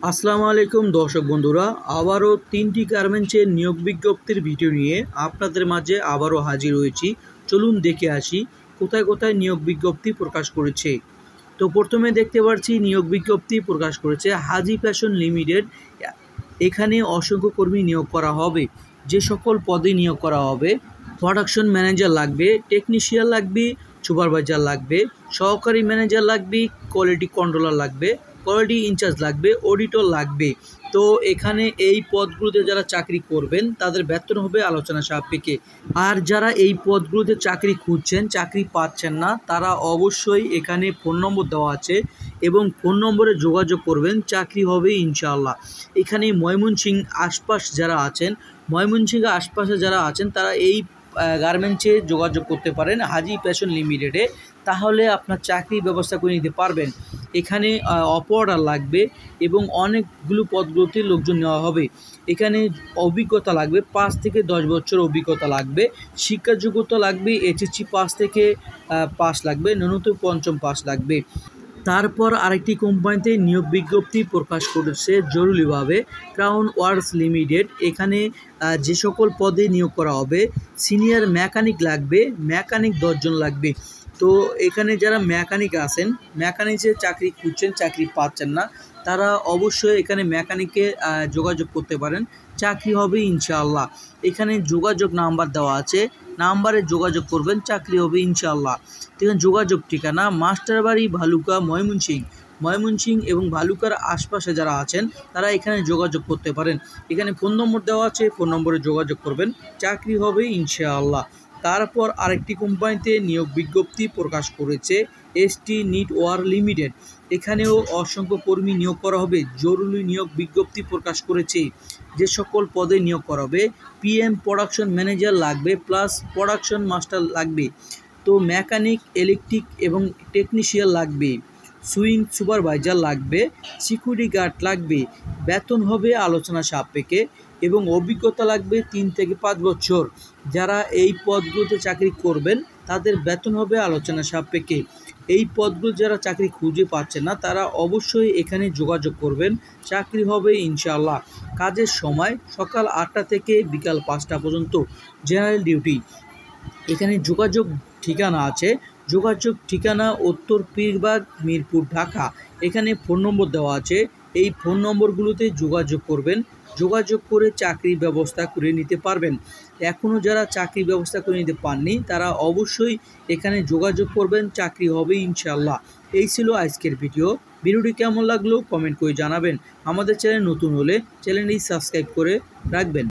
আসসালামু আলাইকুম দর্শক বন্ধুরা, আবারও 3টি গার্মেন্টসের নিয়োগ বিজ্ঞপ্তির ভিডিও নিয়ে আপনাদের মাঝে আবারও হাজির হয়েছি। চলুন দেখে আসি কোথায় কোথায় নিয়োগ বিজ্ঞপ্তি প্রকাশ করেছে। তো প্রথমে দেখতে পাচ্ছি নিয়োগ বিজ্ঞপ্তি প্রকাশ করেছে হাজি ফ্যাশন লিমিটেড। এখানে অসংখ্য কর্মী নিয়োগ করা হবে। যে সকল পদে নিয়োগ করা হবে: প্রোডাকশন ম্যানেজার লাগবে, টেকনিশিয়ান লাগবে, সুপারভাইজার লাগবে, সহকারী ম্যানেজার লাগবে, কোয়ালিটি কন্ট্রোলার লাগবে, কোয়ালিটি ইনচার্জ লাগবে, অডিটর লাগবে। তো এখানে এই পদগুলোতে যারা চাকরি করবেন তাদের বেতন হবে আলোচনা সাপেক্ষে। আর যারা এই পদগুলোতে চাকরি খুঁজছেন, চাকরি পাচ্ছেন না, তারা অবশ্যই এখানে ফোন নম্বর দেওয়া আছে এবং ফোন নম্বরে যোগাযোগ করবেন, চাকরি হবে ইনশাআল্লাহ। এখানে ময়মনসিংহ আশপাশ যারা আছেন, ময়মনসিংহ আশপাশে যারা আছেন তারা এই গার্মেন্টসে যোগাযোগ করতে পারেন হাজি ফ্যাশন লিমিটেডে, তাহলে আপনার চাকরির ব্যবস্থা করে নিতে পারবেন। এখানে অপারেটর লাগবে এবং অনেকগুলো পদগুলোতে লোকজন নেওয়া হবে। এখানে অভিজ্ঞতা লাগবে, 5 থেকে 10 বছর অভিজ্ঞতা লাগবে। শিক্ষা যোগ্যতা লাগবে এইচএসসি পাস থেকে পাস লাগবে, ন্যূনতম পঞ্চম পাস লাগবে। তারপর আরেকটি কোম্পানিতে নিয়োগ বিজ্ঞপ্তি প্রকাশ করেছে জরুরিভাবে ক্রাউন ওয়ার্কস লিমিটেড। এখানে যে সকল পদে নিয়োগ করা হবে: সিনিয়র মেকানিক লাগবে, মেকানিক 10 জন লাগবে। তো এখানে যারা মেকানিক আছেন, মেকানিক্সের চাকরি খুঁজছেন, চাকরি পাচ্ছেন না, তারা অবশ্যই এখানে মেকানিকে যোগাযোগ করতে পারেন, চাকরি হবে ইনশাআল্লাহ। এখানে যোগাযোগ নাম্বার দেওয়া আছে, নাম্বারে যোগাযোগ করবেন, চাকরি হবে ইনশাআল্লাহ। এখানে যোগাযোগ ঠিকানা মাস্টারবাড়ি, ভালুকা, ময়মনসিংহ এবং ভালুকার আশপাশে যারা আছেন তারা এখানে যোগাযোগ করতে পারেন। এখানে ফোন নম্বর দেওয়া আছে, ফোন নম্বরে যোগাযোগ করবেন, চাকরি হবে ইনশাআল্লাহ। তারপর আরেকটি কোম্পানিতে নিয়োগ বিজ্ঞপ্তি প্রকাশ করেছে এসটি নিট ওয়ার লিমিটেড। এখানেও অসংখ্য কর্মী নিয়োগ করা হবে। জরুরি নিয়োগ বিজ্ঞপ্তি প্রকাশ করেছে। যে সকল পদে নিয়োগ করা হবে: পিএম প্রোডাকশন ম্যানেজার লাগবে, প্লাস প্রোডাকশন মাস্টার লাগবে। তো মেকানিক, ইলেকট্রিক এবং টেকনিশিয়ান লাগবে, সুইং সুপারভাইজার লাগবে, সিকিউরিটি গার্ড লাগবে। বেতন হবে আলোচনা সাপেক্ষে এবং অভিজ্ঞতা লাগবে 3 থেকে 5 বছর। যারা এই পদগুলোতে চাকরি করবেন তাদের বেতন হবে আলোচনা সাপেক্ষে। এই পদগুলো যারা চাকরি খুঁজে পাচ্ছেন না তারা অবশ্যই এখানে যোগাযোগ করবেন, চাকরি হবে ইনশাআল্লাহ। কাজের সময় সকাল 8টা থেকে বিকাল 5টা পর্যন্ত, জেনারেল ডিউটি। এখানে যোগাযোগ ঠিকানা আছে, যোগাযোগ ঠিকানা উত্তর পীরবাগ, মিরপুর, ঢাকা। এখানে ফোন নম্বর দেওয়া আছে, এই ফোন নম্বরগুলোতে যোগাযোগ করবেন, যোগাযোগ করে চাকরির ব্যবস্থা করে নিতে পারবেন। এখনও যারা চাকরির ব্যবস্থা করে নিতে পাননি তারা অবশ্যই এখানে যোগাযোগ করবেন, চাকরি হবে ইনশাআল্লাহ। এই ছিল আজকের ভিডিওটি কেমন লাগলো কমেন্ট করে জানাবেন। আমাদের চ্যানেল নতুন হলে চ্যানেলটি সাবস্ক্রাইব করে রাখবেন।